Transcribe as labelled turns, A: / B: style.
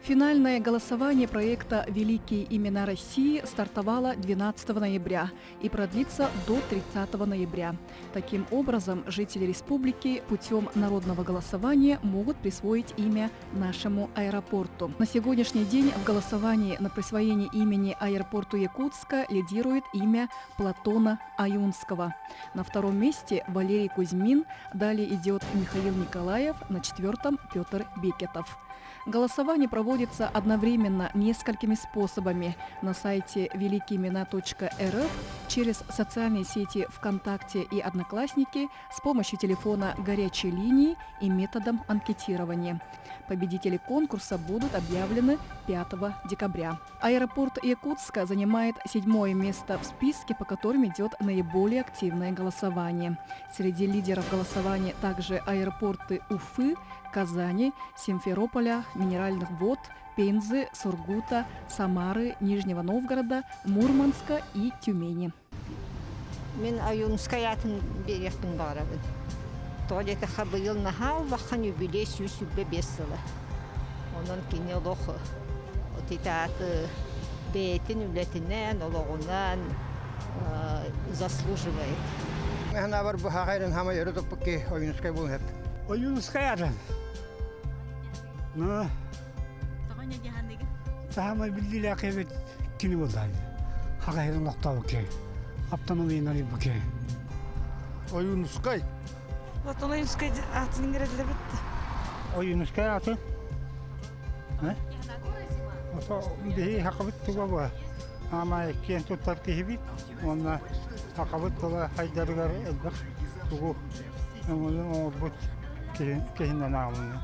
A: Финальное голосование проекта «Великие имена России» стартовало 12 ноября и продлится до 30 ноября. Таким образом, жители республики путем народного голосования могут присвоить имя нашему аэропорту. На сегодняшний день в голосовании на присвоение имени аэропорту Якутска лидирует имя Платона Аюнского. На втором месте Валерий Кузьмин, далее идет Михаил Николаев, на четвертом Петр Бекетов. Голосование проводится одновременно несколькими способами на сайте великиеимена.рф, через социальные сети ВКонтакте и Одноклассники, с помощью телефона горячей линии и методом анкетирования. Победители конкурса будут объявлены 5 декабря. Аэропорт Якутска занимает 7-е место в списке, по которым идет наиболее активное голосование. Среди лидеров голосования также аэропорты Уфы, Казани, Симферополя, Минеральных вод, Пензы, Сургута, Самары, Нижнего Новгорода, Мурманска и Тюмени.
B: Мен Аюнскаятын берекпін бағарабын. Тоғалеті қабыйыл нахал ваққан юбилей сүйсүббе 5 сылы. Onun kini олығы отитаты бейтін үлетінен, олығынан заслуживает.
C: Она бар бухагайрын хама ерудок пакки Аюнскай бұл хеп.
D: Аюнскаятын. Ну, тахамай билдили акебет кини болдайды. Хагайрын ноқта баке. Автономиянали баке.
C: Аюнскай.
E: Вот он Аюнскай атын кирелер бит.
D: Аюнскай аты? Ото бихи хакабыт туга ба. Ама кен туттар кихибит. Онна хакабыт туга хайдарыгар элбак тугу. Onun o bu kehinden alınıyor.